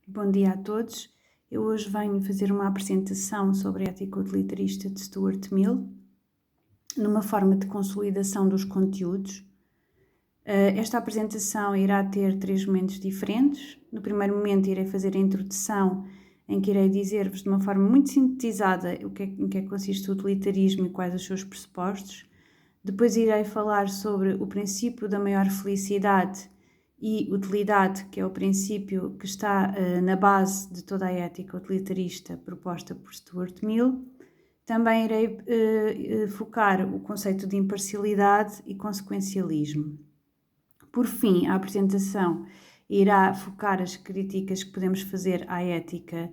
Bom dia a todos. Eu hoje venho fazer uma apresentação sobre a ética utilitarista de Stuart Mill, numa forma de consolidação dos conteúdos. Esta apresentação irá ter 3 momentos diferentes. No primeiro momento irei fazer a introdução, em que irei dizer-vos de uma forma muito sintetizada em que é que consiste o utilitarismo e quais os seus pressupostos. Depois irei falar sobre o princípio da maior felicidade e utilidade, que é o princípio que está na base de toda a ética utilitarista proposta por Stuart Mill. Também irei focar o conceito de imparcialidade e consequencialismo. Por fim, a apresentação irá focar as críticas que podemos fazer à ética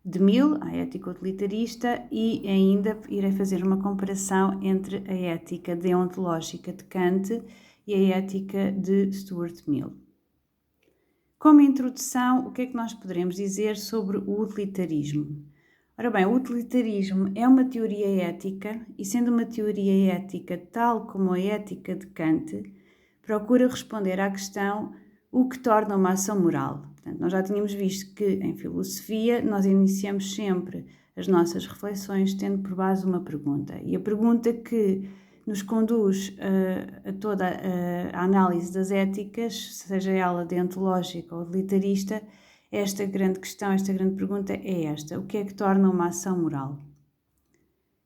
de Mill, à ética utilitarista, e ainda irei fazer uma comparação entre a ética deontológica de Kant e a ética de Stuart Mill. Como introdução, o que é que nós poderemos dizer sobre o utilitarismo? Ora bem, o utilitarismo é uma teoria ética e, sendo uma teoria ética tal como a ética de Kant, procura responder à questão o que torna uma ação moral. Portanto, nós já tínhamos visto que em filosofia nós iniciamos sempre as nossas reflexões tendo por base uma pergunta. E a pergunta que nos conduz a toda a análise das éticas, seja ela deontológica ou utilitarista, esta grande questão, esta grande pergunta é esta: o que é que torna uma ação moral?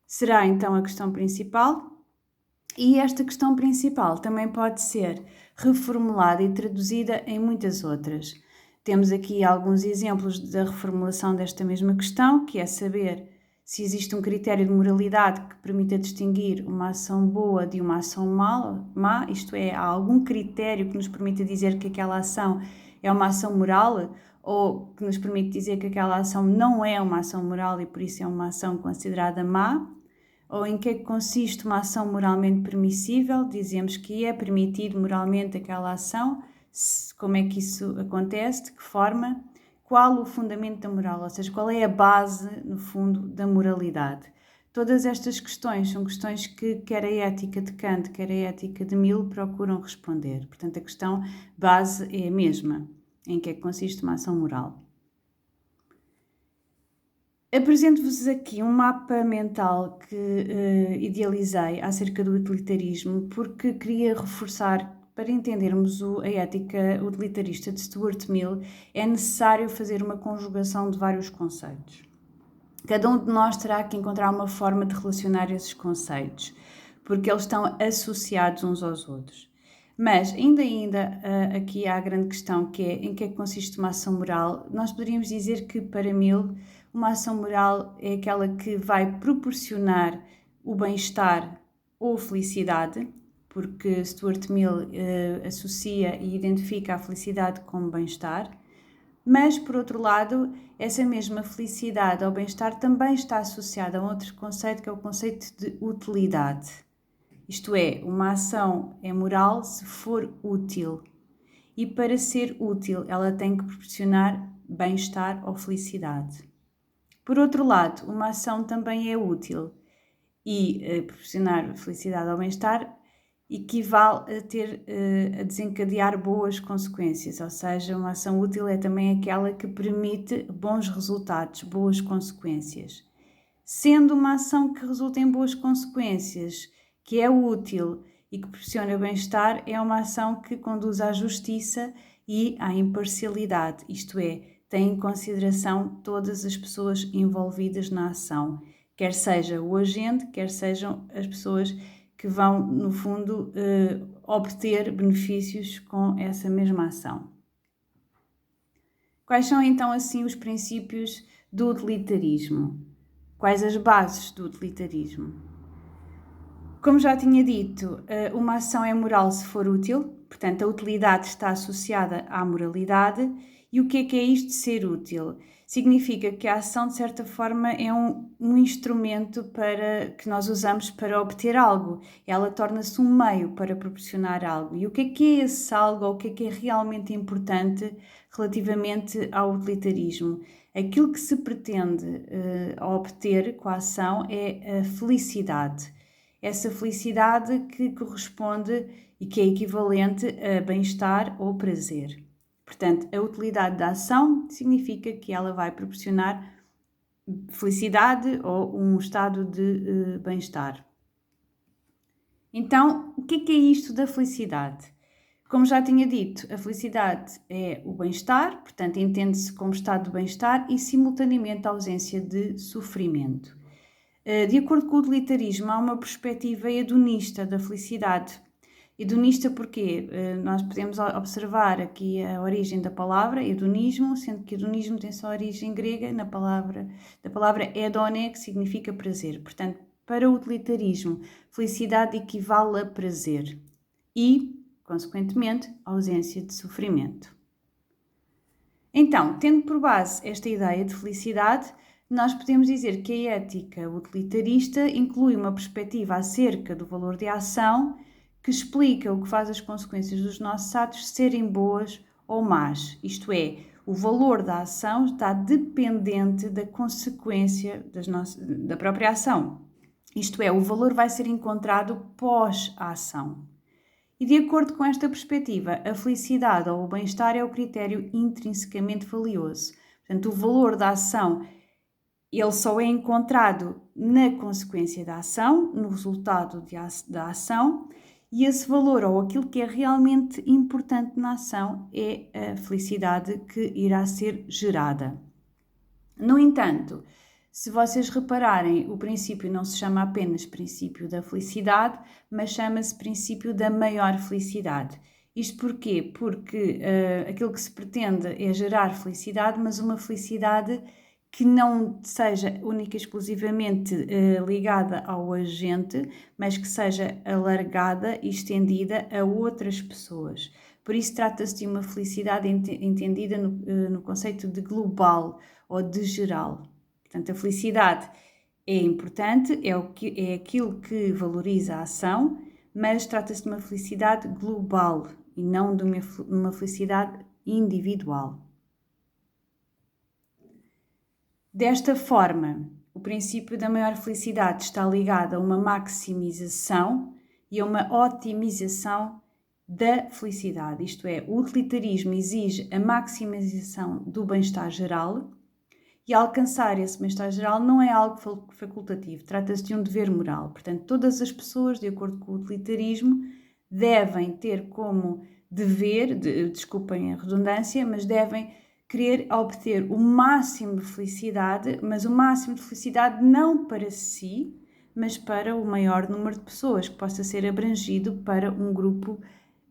Será então a questão principal? E esta questão principal também pode ser reformulada e traduzida em muitas outras. Temos aqui alguns exemplos da reformulação desta mesma questão, que é saber se existe um critério de moralidade que permita distinguir uma ação boa de uma ação má, isto é, há algum critério que nos permita dizer que aquela ação é uma ação moral ou que nos permite dizer que aquela ação não é uma ação moral e por isso é uma ação considerada má. Ou em que é que consiste uma ação moralmente permissível? Dizemos que é permitido moralmente aquela ação. Como é que isso acontece? De que forma? Qual o fundamento da moral? Ou seja, qual é a base, no fundo, da moralidade? Todas estas questões são questões que quer a ética de Kant, quer a ética de Mill procuram responder. Portanto, a questão base é a mesma. Em que é que consiste uma ação moral? Apresento-vos aqui um mapa mental que idealizei acerca do utilitarismo porque queria reforçar, para entendermos a ética utilitarista de Stuart Mill, é necessário fazer uma conjugação de vários conceitos. Cada um de nós terá que encontrar uma forma de relacionar esses conceitos, porque eles estão associados uns aos outros. Mas, ainda aqui há a grande questão que é em que é que consiste uma ação moral. Nós poderíamos dizer que, para Mill, uma ação moral é aquela que vai proporcionar o bem-estar ou felicidade, porque Stuart Mill associa e identifica a felicidade como bem-estar. Mas, por outro lado, essa mesma felicidade ou bem-estar também está associada a outro conceito, que é o conceito de utilidade. Isto é, uma ação é moral se for útil. E para ser útil, ela tem que proporcionar bem-estar ou felicidade. Por outro lado, uma ação também é útil e proporcionar felicidade ou bem-estar equivale a desencadear boas consequências, ou seja, uma ação útil é também aquela que permite bons resultados, boas consequências. Sendo uma ação que resulta em boas consequências, que é útil e que proporciona bem-estar, é uma ação que conduz à justiça e à imparcialidade, isto é, tem em consideração todas as pessoas envolvidas na ação, quer seja o agente, quer sejam as pessoas que vão, no fundo, obter benefícios com essa mesma ação. Quais são, então, assim, os princípios do utilitarismo? Quais as bases do utilitarismo? Como já tinha dito, uma ação é moral se for útil, portanto, a utilidade está associada à moralidade. E o que é isto de ser útil? Significa que a ação, de certa forma, é um instrumento que nós usamos para obter algo. Ela torna-se um meio para proporcionar algo. E o que é esse algo, ou o que é realmente importante relativamente ao utilitarismo? Aquilo que se pretende obter com a ação é a felicidade. Essa felicidade que corresponde e que é equivalente a bem-estar ou prazer. Portanto, a utilidade da ação significa que ela vai proporcionar felicidade ou um estado de bem-estar. Então, o que é isto da felicidade? Como já tinha dito, a felicidade é o bem-estar, portanto, entende-se como estado de bem-estar e, simultaneamente, a ausência de sofrimento. De acordo com o utilitarismo, há uma perspectiva hedonista da felicidade. Hedonista porque nós podemos observar aqui a origem da palavra hedonismo, sendo que hedonismo tem sua origem grega da palavra hedone, que significa prazer. Portanto, para o utilitarismo, felicidade equivale a prazer e, consequentemente, ausência de sofrimento. Então, tendo por base esta ideia de felicidade, nós podemos dizer que a ética utilitarista inclui uma perspectiva acerca do valor de ação que explica o que faz as consequências dos nossos atos serem boas ou más. Isto é, o valor da ação está dependente da consequência da própria ação. Isto é, o valor vai ser encontrado pós a ação. E de acordo com esta perspectiva, a felicidade ou o bem-estar é o critério intrinsecamente valioso. Portanto, o valor da ação, ele só é encontrado na consequência da ação, no resultado da ação, e esse valor ou aquilo que é realmente importante na ação é a felicidade que irá ser gerada. No entanto, se vocês repararem, o princípio não se chama apenas princípio da felicidade, mas chama-se princípio da maior felicidade. Isto porquê? Porque aquilo que se pretende é gerar felicidade, mas uma felicidade que não seja única e exclusivamente ligada ao agente, mas que seja alargada e estendida a outras pessoas. Por isso trata-se de uma felicidade entendida no conceito de global ou de geral. Portanto, a felicidade é importante, é aquilo que valoriza a ação, mas trata-se de uma felicidade global e não de uma felicidade individual. Desta forma, o princípio da maior felicidade está ligado a uma maximização e a uma otimização da felicidade. Isto é, o utilitarismo exige a maximização do bem-estar geral e alcançar esse bem-estar geral não é algo facultativo, trata-se de um dever moral. Portanto, todas as pessoas, de acordo com o utilitarismo, devem ter como dever, desculpem a redundância, mas devem querer obter o máximo de felicidade, mas o máximo de felicidade não para si, mas para o maior número de pessoas, que possa ser abrangido para um grupo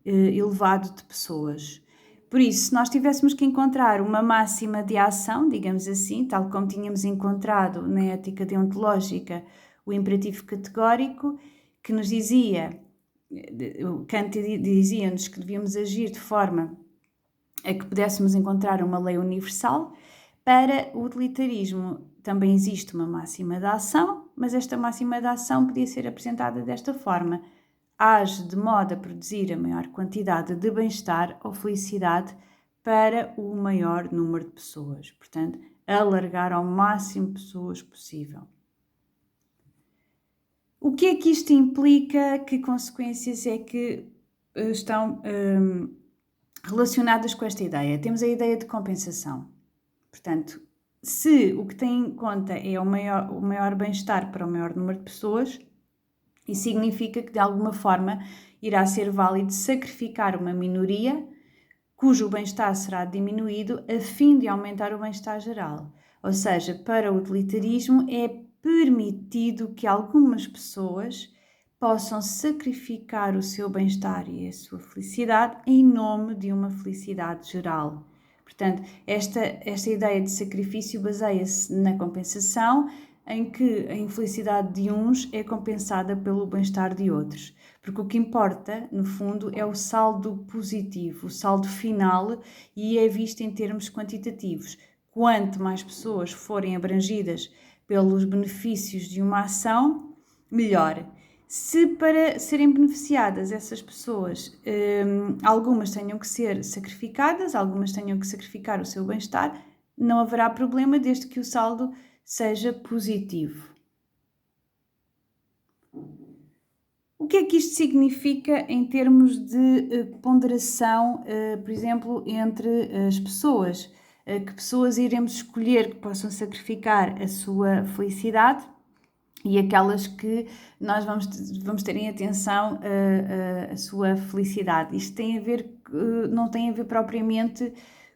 elevado de pessoas. Por isso, se nós tivéssemos que encontrar uma máxima de ação, digamos assim, tal como tínhamos encontrado na ética deontológica o imperativo categórico, que nos dizia, Kant dizia-nos que devíamos agir de forma a que pudéssemos encontrar uma lei universal, para o utilitarismo também existe uma máxima de ação, mas esta máxima de ação podia ser apresentada desta forma: age de modo a produzir a maior quantidade de bem-estar ou felicidade para o maior número de pessoas. Portanto, alargar ao máximo pessoas possível. O que é que isto implica? Que consequências é que estão relacionadas com esta ideia? Temos a ideia de compensação. Portanto, se o que tem em conta é o maior bem-estar para o maior número de pessoas, isso significa que de alguma forma irá ser válido sacrificar uma minoria cujo bem-estar será diminuído a fim de aumentar o bem-estar geral. Ou seja, para o utilitarismo é permitido que algumas pessoas possam sacrificar o seu bem-estar e a sua felicidade em nome de uma felicidade geral. Portanto, esta ideia de sacrifício baseia-se na compensação, em que a infelicidade de uns é compensada pelo bem-estar de outros. Porque o que importa, no fundo, é o saldo positivo, o saldo final, e é visto em termos quantitativos. Quanto mais pessoas forem abrangidas pelos benefícios de uma ação, melhor. Se para serem beneficiadas essas pessoas, algumas tenham que ser sacrificadas, algumas tenham que sacrificar o seu bem-estar, não haverá problema desde que o saldo seja positivo. O que é que isto significa em termos de ponderação, por exemplo, entre as pessoas? Que pessoas iremos escolher que possam sacrificar a sua felicidade e aquelas que nós vamos ter em atenção a sua felicidade. Isto tem a ver, não tem a ver propriamente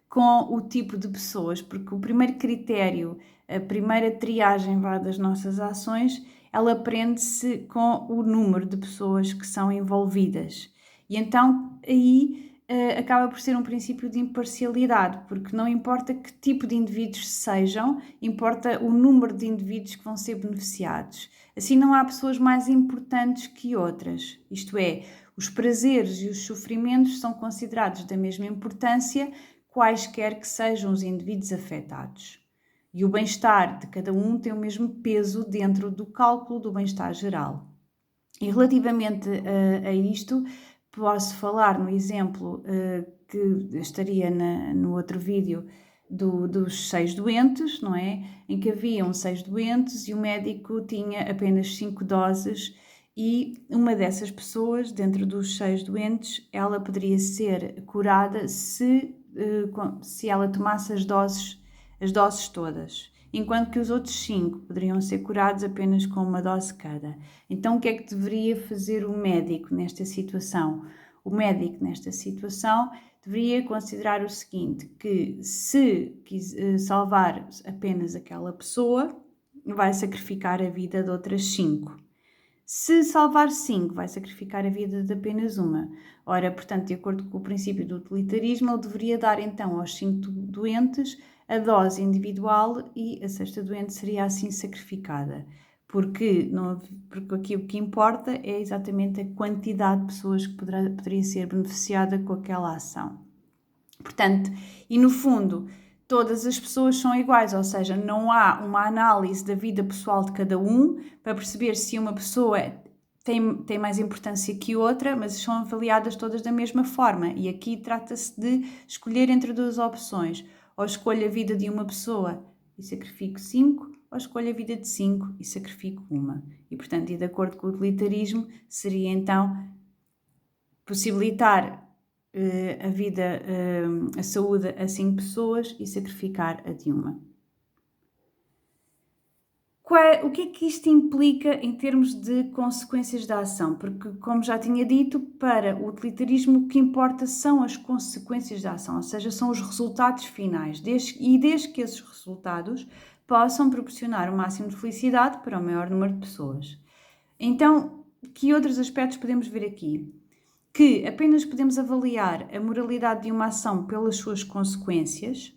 com o tipo de pessoas, porque o primeiro critério, a primeira triagem das nossas ações, ela prende-se com o número de pessoas que são envolvidas. E então aí acaba por ser um princípio de imparcialidade, porque não importa que tipo de indivíduos sejam, importa o número de indivíduos que vão ser beneficiados. Assim não há pessoas mais importantes que outras, isto é, os prazeres e os sofrimentos são considerados da mesma importância, quaisquer que sejam os indivíduos afetados. E o bem-estar de cada um tem o mesmo peso dentro do cálculo do bem-estar geral. E relativamente a isto, posso falar no exemplo que estaria no outro vídeo dos 6 doentes, não é? Em que haviam 6 doentes e o médico tinha apenas 5 doses e uma dessas pessoas, dentro dos 6 doentes, ela poderia ser curada se ela tomasse as doses todas, enquanto que os outros 5 poderiam ser curados apenas com uma dose cada. Então, o que é que deveria fazer o médico nesta situação? O médico, nesta situação, deveria considerar o seguinte, que se salvar apenas aquela pessoa, vai sacrificar a vida de outras 5. Se salvar 5, vai sacrificar a vida de apenas uma. Ora, portanto, de acordo com o princípio do utilitarismo, ele deveria dar então aos 5 doentes a dose individual e a 6ª doente seria assim sacrificada. Porque aqui o que importa é exatamente a quantidade de pessoas que poderia ser beneficiada com aquela ação. Portanto, e no fundo, todas as pessoas são iguais, ou seja, não há uma análise da vida pessoal de cada um para perceber se uma pessoa tem mais importância que outra, mas são avaliadas todas da mesma forma. E aqui trata-se de escolher entre 2 opções. Ou escolho a vida de uma pessoa e sacrifico 5, ou escolho a vida de 5 e sacrifico uma. E, portanto, e de acordo com o utilitarismo, seria então possibilitar a vida, a saúde a 5 pessoas e sacrificar a de uma. O que é que isto implica em termos de consequências da ação? Porque, como já tinha dito, para o utilitarismo o que importa são as consequências da ação, ou seja, são os resultados finais, desde que esses resultados possam proporcionar o máximo de felicidade para o maior número de pessoas. Então, que outros aspectos podemos ver aqui? Que apenas podemos avaliar a moralidade de uma ação pelas suas consequências,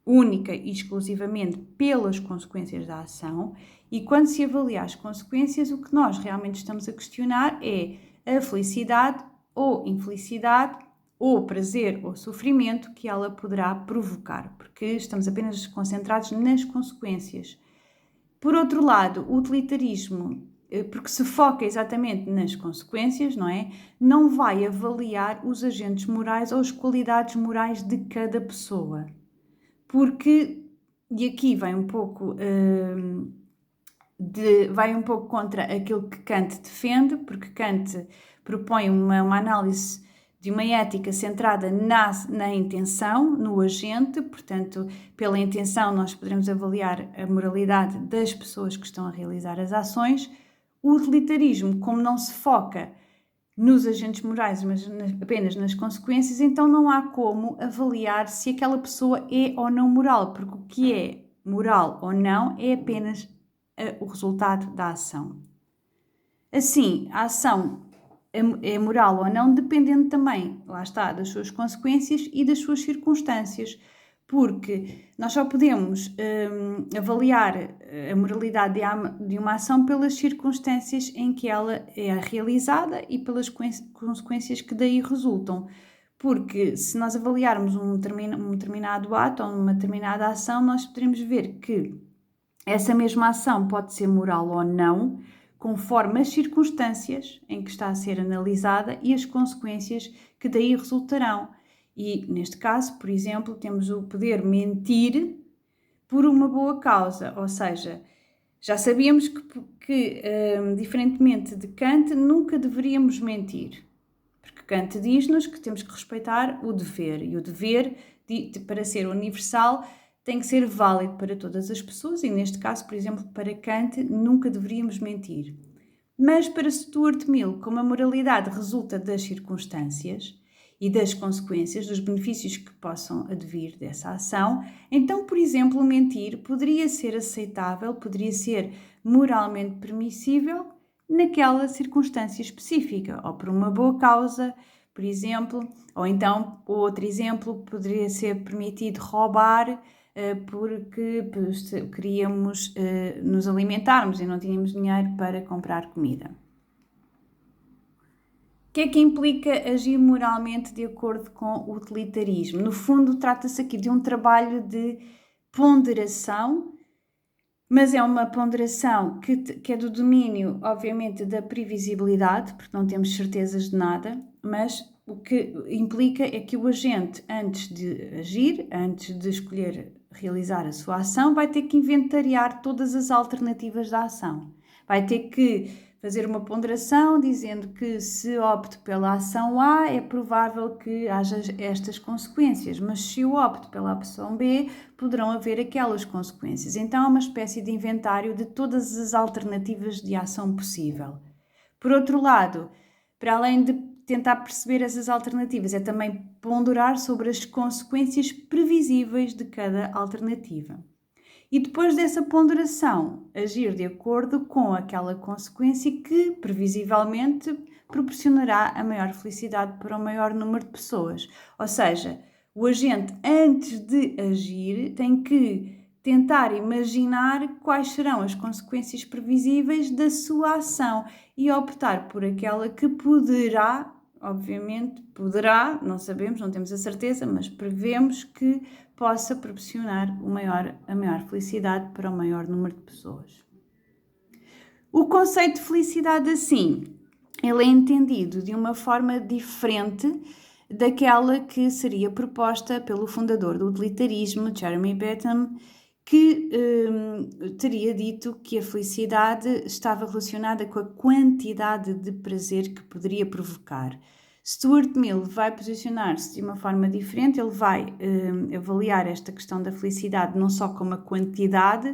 única e exclusivamente pelas consequências da ação, e quando se avalia as consequências, o que nós realmente estamos a questionar é a felicidade ou infelicidade, ou prazer ou sofrimento que ela poderá provocar, porque estamos apenas concentrados nas consequências. Por outro lado, o utilitarismo, porque se foca exatamente nas consequências, não é? Não vai avaliar os agentes morais ou as qualidades morais de cada pessoa. Porque, e aqui vai um pouco contra aquilo que Kant defende, porque Kant propõe uma análise de uma ética centrada na intenção, no agente, portanto, pela intenção nós poderemos avaliar a moralidade das pessoas que estão a realizar as ações. O utilitarismo, como não se foca nos agentes morais, mas apenas nas consequências, então não há como avaliar se aquela pessoa é ou não moral, porque o que é moral ou não é apenas o resultado da ação. Assim, a ação é moral ou não, dependendo também, lá está, das suas consequências e das suas circunstâncias, porque nós só podemos avaliar a moralidade de uma ação pelas circunstâncias em que ela é realizada e pelas consequências que daí resultam. Porque se nós avaliarmos um determinado ato ou uma determinada ação, nós poderemos ver que essa mesma ação pode ser moral ou não, conforme as circunstâncias em que está a ser analisada e as consequências que daí resultarão. E, neste caso, por exemplo, temos o poder mentir por uma boa causa, ou seja, Já sabíamos que diferentemente de Kant, nunca deveríamos mentir. Porque Kant diz-nos que temos que respeitar o dever. E o dever, para ser universal, tem que ser válido para todas as pessoas. E neste caso, por exemplo, para Kant, nunca deveríamos mentir. Mas para Stuart Mill, como a moralidade resulta das circunstâncias e das consequências, dos benefícios que possam advir dessa ação, então, por exemplo, mentir poderia ser aceitável, poderia ser moralmente permissível naquela circunstância específica, ou por uma boa causa, por exemplo, ou então, outro exemplo, poderia ser permitido roubar porque queríamos nos alimentarmos e não tínhamos dinheiro para comprar comida. O que é que implica agir moralmente de acordo com o utilitarismo? No fundo, trata-se aqui de um trabalho de ponderação, mas é uma ponderação que é do domínio, obviamente, da previsibilidade, porque não temos certezas de nada, mas o que implica é que o agente, antes de agir, antes de escolher realizar a sua ação, vai ter que inventariar todas as alternativas da ação. Vai ter que fazer uma ponderação dizendo que se opto pela ação A, é provável que haja estas consequências, mas se eu opto pela opção B, poderão haver aquelas consequências. Então é uma espécie de inventário de todas as alternativas de ação possível. Por outro lado, para além de tentar perceber essas alternativas, é também ponderar sobre as consequências previsíveis de cada alternativa. E depois dessa ponderação, agir de acordo com aquela consequência que, previsivelmente, proporcionará a maior felicidade para o maior número de pessoas. Ou seja, o agente, antes de agir, tem que tentar imaginar quais serão as consequências previsíveis da sua ação e optar por aquela que poderá, obviamente, não sabemos, não temos a certeza, mas prevemos que possa proporcionar a maior felicidade para o maior número de pessoas. O conceito de felicidade, assim, ele é entendido de uma forma diferente daquela que seria proposta pelo fundador do utilitarismo, Jeremy Bentham, que teria dito que a felicidade estava relacionada com a quantidade de prazer que poderia provocar. Stuart Mill vai posicionar-se de uma forma diferente, ele vai avaliar esta questão da felicidade não só como a quantidade,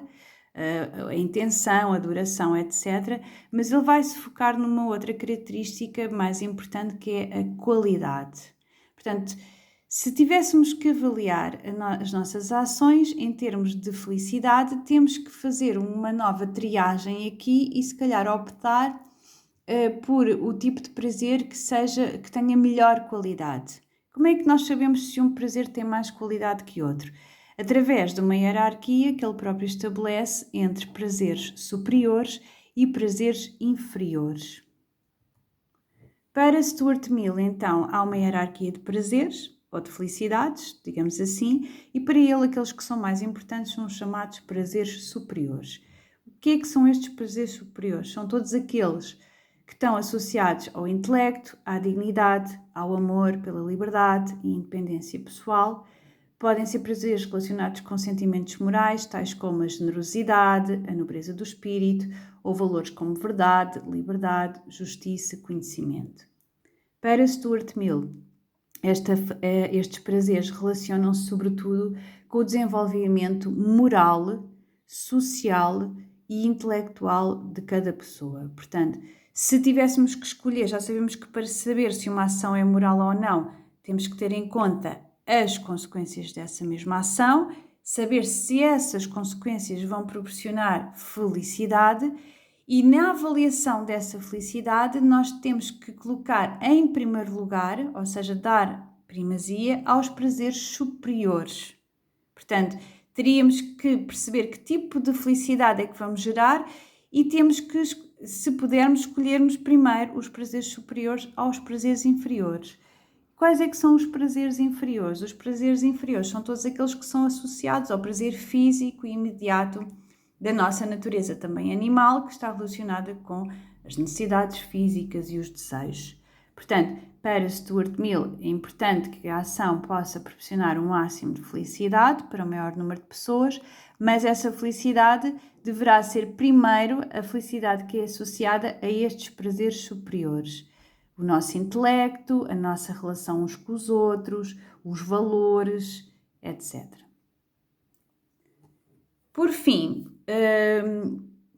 a intenção, a duração, etc., mas ele vai se focar numa outra característica mais importante que é a qualidade. Portanto, se tivéssemos que avaliar as nossas ações em termos de felicidade, temos que fazer uma nova triagem aqui e se calhar optar por o tipo de prazer que tenha melhor qualidade. Como é que nós sabemos se um prazer tem mais qualidade que outro? Através de uma hierarquia que ele próprio estabelece entre prazeres superiores e prazeres inferiores. Para Stuart Mill, então, há uma hierarquia de prazeres, ou de felicidades, digamos assim, e para ele aqueles que são mais importantes são os chamados prazeres superiores. O que é que são estes prazeres superiores? São todos aqueles que estão associados ao intelecto, à dignidade, ao amor pela liberdade e independência pessoal. Podem ser prazeres relacionados com sentimentos morais, tais como a generosidade, a nobreza do espírito, ou valores como verdade, liberdade, justiça, conhecimento. Para Stuart Mill, estes prazeres relacionam-se sobretudo com o desenvolvimento moral, social e intelectual de cada pessoa. Portanto, se tivéssemos que escolher, já sabemos que para saber se uma ação é moral ou não, temos que ter em conta as consequências dessa mesma ação, saber se essas consequências vão proporcionar felicidade e na avaliação dessa felicidade nós temos que colocar em primeiro lugar, ou seja, dar primazia aos prazeres superiores. Portanto, teríamos que perceber que tipo de felicidade é que vamos gerar e temos que, se pudermos, escolhermos primeiro os prazeres superiores aos prazeres inferiores. Quais é que são os prazeres inferiores? Os prazeres inferiores são todos aqueles que são associados ao prazer físico e imediato da nossa natureza também animal, que está relacionada com as necessidades físicas e os desejos. Portanto, para Stuart Mill, é importante que a ação possa proporcionar um máximo de felicidade para o maior número de pessoas, mas essa felicidade deverá ser primeiro a felicidade que é associada a estes prazeres superiores. O nosso intelecto, a nossa relação uns com os outros, os valores, etc. Por fim,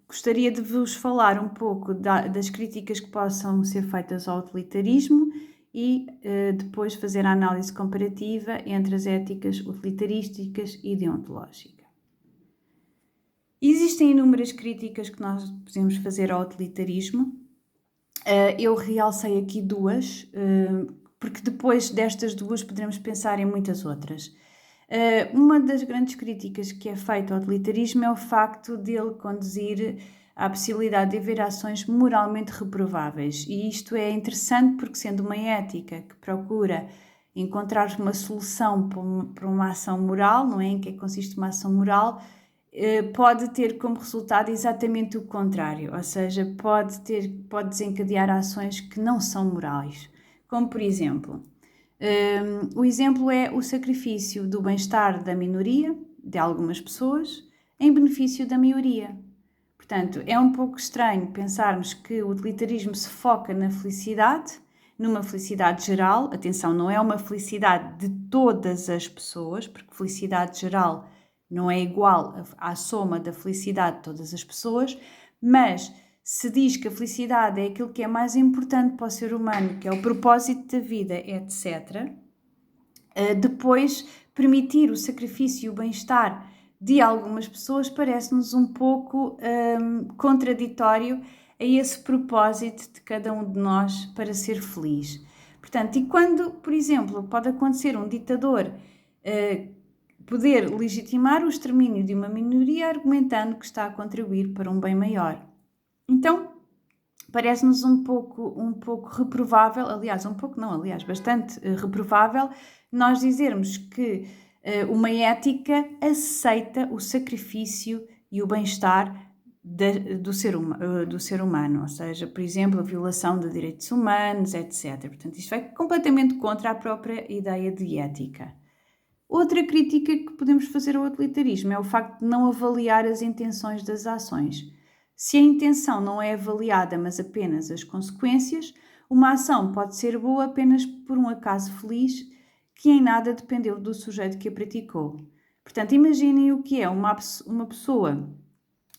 gostaria de vos falar um pouco das críticas que possam ser feitas ao utilitarismo e depois fazer a análise comparativa entre as éticas utilitarísticas e deontológica. Existem inúmeras críticas que nós podemos fazer ao utilitarismo. Eu realcei aqui duas, porque depois destas duas poderemos pensar em muitas outras. Uma das grandes críticas que é feita ao utilitarismo é o facto dele conduzir à possibilidade de haver ações moralmente reprováveis. E isto é interessante porque, sendo uma ética que procura encontrar uma solução para uma ação moral, não é? Em que consiste uma ação moral, pode ter como resultado exatamente o contrário, ou seja, pode desencadear ações que não são morais. Como, por exemplo, o exemplo é o sacrifício do bem-estar da minoria, de algumas pessoas, em benefício da maioria. Portanto, é um pouco estranho pensarmos que o utilitarismo se foca na felicidade, numa felicidade geral. Atenção, não é uma felicidade de todas as pessoas, porque felicidade geral não é igual à soma da felicidade de todas as pessoas, mas se diz que a felicidade é aquilo que é mais importante para o ser humano, que é o propósito da vida, etc., depois permitir o sacrifício e o bem-estar de algumas pessoas parece-nos um pouco contraditório a esse propósito de cada um de nós para ser feliz. Portanto, e quando, por exemplo, pode acontecer um ditador poder legitimar o extermínio de uma minoria argumentando que está a contribuir para um bem maior. Então, parece-nos um pouco reprovável, bastante reprovável, nós dizermos que uma ética aceita o sacrifício e o bem-estar do ser humano, ou seja, por exemplo, a violação de direitos humanos, etc. Portanto, isto vai completamente contra a própria ideia de ética. Outra crítica que podemos fazer ao utilitarismo é o facto de não avaliar as intenções das ações. Se a intenção não é avaliada, mas apenas as consequências, uma ação pode ser boa apenas por um acaso feliz que em nada dependeu do sujeito que a praticou. Portanto, imaginem o que é uma pessoa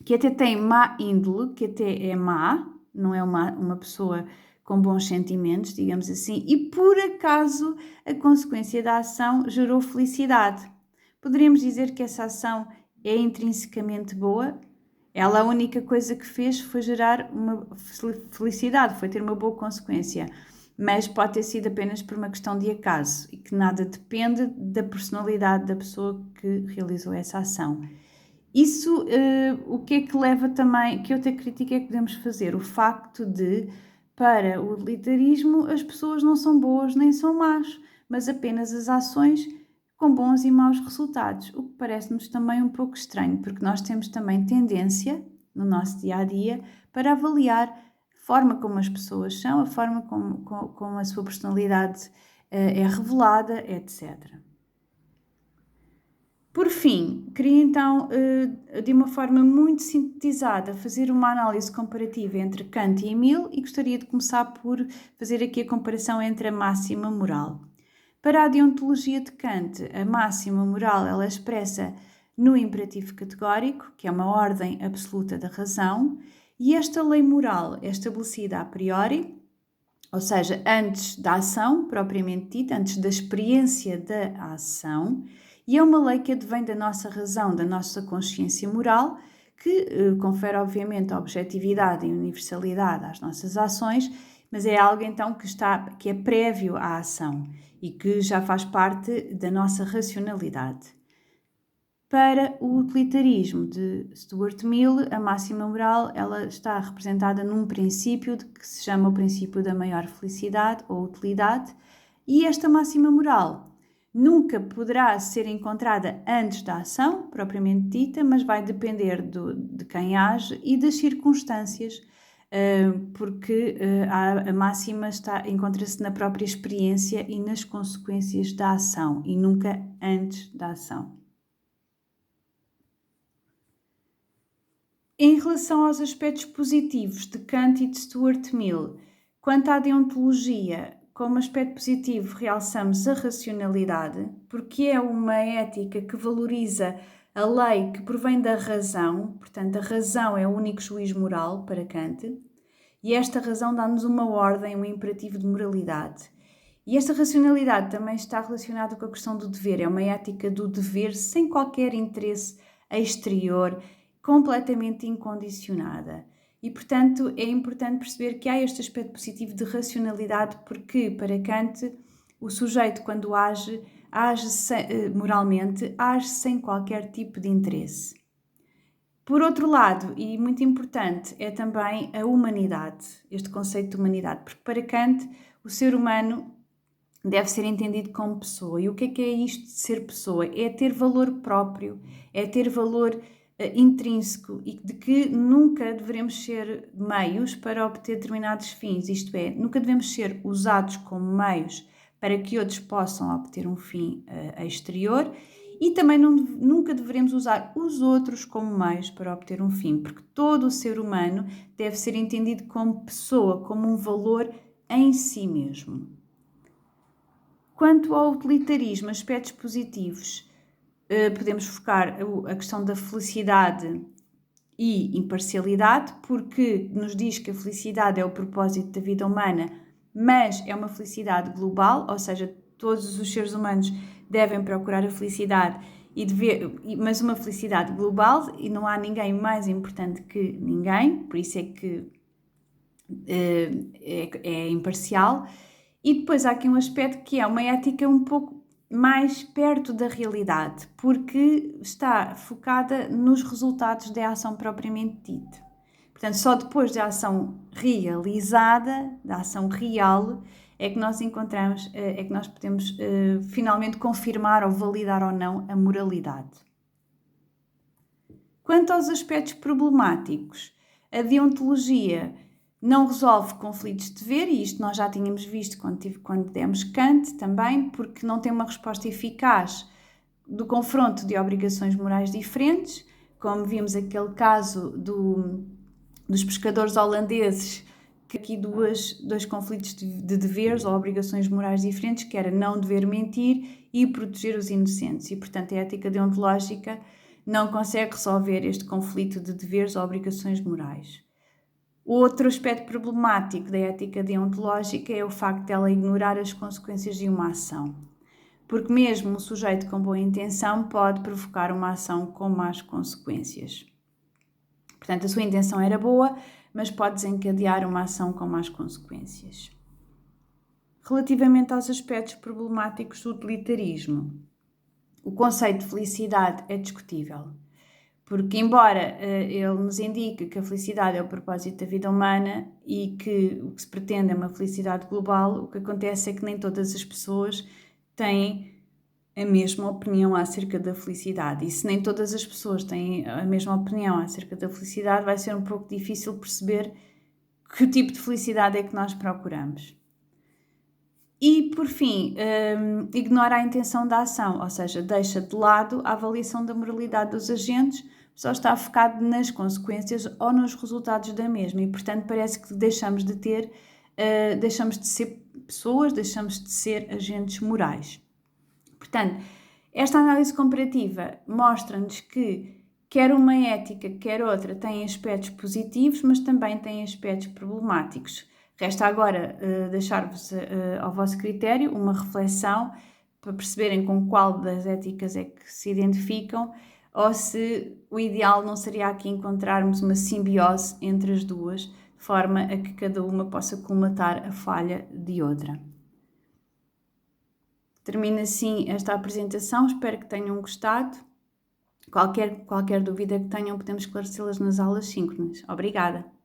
que até tem má índole, que até é má, não é uma pessoa com bons sentimentos, digamos assim, e por acaso a consequência da ação gerou felicidade. Poderíamos dizer que essa ação é intrinsecamente boa? Ela, a única coisa que fez foi gerar uma felicidade, foi ter uma boa consequência, mas pode ter sido apenas por uma questão de acaso e que nada depende da personalidade da pessoa que realizou essa ação. Isso, o que é que leva também, que outra crítica é que podemos fazer? O facto de, para o utilitarismo, as pessoas não são boas nem são más, mas apenas as ações com bons e maus resultados, o que parece-nos também um pouco estranho, porque nós temos também tendência, no nosso dia-a-dia, para avaliar a forma como as pessoas são, a forma como a sua personalidade é revelada, etc. Por fim, queria então, de uma forma muito sintetizada, fazer uma análise comparativa entre Kant e Mill e gostaria de começar por fazer aqui a comparação entre a máxima moral. Para a deontologia de Kant, a máxima moral ela é expressa no imperativo categórico, que é uma ordem absoluta da razão, e esta lei moral é estabelecida a priori, ou seja, antes da ação propriamente dita, antes da experiência da ação, e é uma lei que advém da nossa razão, da nossa consciência moral, que confere obviamente a objetividade e universalidade às nossas ações, mas é algo então que é prévio à ação e que já faz parte da nossa racionalidade. Para o utilitarismo de Stuart Mill, a máxima moral ela está representada num princípio que se chama o princípio da maior felicidade ou utilidade, e esta máxima moral nunca poderá ser encontrada antes da ação, propriamente dita, mas vai depender de quem age e das circunstâncias porque a máxima encontra-se na própria experiência e nas consequências da ação, e nunca antes da ação. Em relação aos aspectos positivos de Kant e de Stuart Mill, quanto à deontologia, como aspecto positivo realçamos a racionalidade, porque é uma ética que valoriza a lei que provém da razão, portanto a razão é o único juiz moral para Kant, e esta razão dá-nos uma ordem, um imperativo de moralidade. E esta racionalidade também está relacionada com a questão do dever, é uma ética do dever sem qualquer interesse exterior, completamente incondicionada. E, portanto, é importante perceber que há este aspecto positivo de racionalidade, porque, para Kant, o sujeito, quando age moralmente, age sem qualquer tipo de interesse. Por outro lado, e muito importante, é também a humanidade, este conceito de humanidade, porque para Kant, o ser humano deve ser entendido como pessoa. E o que é isto de ser pessoa? É ter valor próprio, é ter valor intrínseco e de que nunca devemos ser meios para obter determinados fins, isto é, nunca devemos ser usados como meios para que outros possam obter um fim exterior e também nunca devemos usar os outros como meios para obter um fim, porque todo o ser humano deve ser entendido como pessoa, como um valor em si mesmo. Quanto ao utilitarismo, aspectos positivos, podemos focar a questão da felicidade e imparcialidade, porque nos diz que a felicidade é o propósito da vida humana, mas é uma felicidade global, ou seja, todos os seres humanos devem procurar a felicidade, mas uma felicidade global, e não há ninguém mais importante que ninguém, por isso é que é imparcial. E depois há aqui um aspecto que é uma ética um pouco mais perto da realidade, porque está focada nos resultados da ação propriamente dita. Portanto, só depois da ação realizada, da ação real, é que nós encontramos, é que nós podemos finalmente confirmar ou validar ou não a moralidade. Quanto aos aspectos problemáticos, a deontologia não resolve conflitos de dever, e isto nós já tínhamos visto quando demos Kant também, porque não tem uma resposta eficaz do confronto de obrigações morais diferentes, como vimos aquele caso dos pescadores holandeses, que aqui dois conflitos de deveres ou obrigações morais diferentes, que era não dever mentir e proteger os inocentes. E, portanto, a ética deontológica não consegue resolver este conflito de deveres ou obrigações morais. Outro aspecto problemático da ética deontológica é o facto de ela ignorar as consequências de uma ação. Porque mesmo um sujeito com boa intenção pode provocar uma ação com más consequências. Portanto, a sua intenção era boa, mas pode desencadear uma ação com más consequências. Relativamente aos aspectos problemáticos do utilitarismo, o conceito de felicidade é discutível. Porque, embora ele nos indique que a felicidade é o propósito da vida humana e que o que se pretende é uma felicidade global, o que acontece é que nem todas as pessoas têm a mesma opinião acerca da felicidade. E se nem todas as pessoas têm a mesma opinião acerca da felicidade, vai ser um pouco difícil perceber que tipo de felicidade é que nós procuramos. E, por fim, ignora a intenção da ação, ou seja, deixa de lado a avaliação da moralidade dos agentes, só está focado nas consequências ou nos resultados da mesma e, portanto, parece que deixamos de ser pessoas, deixamos de ser agentes morais. Portanto, esta análise comparativa mostra-nos que quer uma ética, quer outra, tem aspectos positivos, mas também tem aspectos problemáticos. Resta agora deixar-vos ao vosso critério uma reflexão para perceberem com qual das éticas é que se identificam ou se o ideal não seria aqui encontrarmos uma simbiose entre as duas, de forma a que cada uma possa colmatar a falha de outra. Termino assim esta apresentação, espero que tenham gostado. Qualquer dúvida que tenham, podemos esclarecê-las nas aulas síncronas. Obrigada!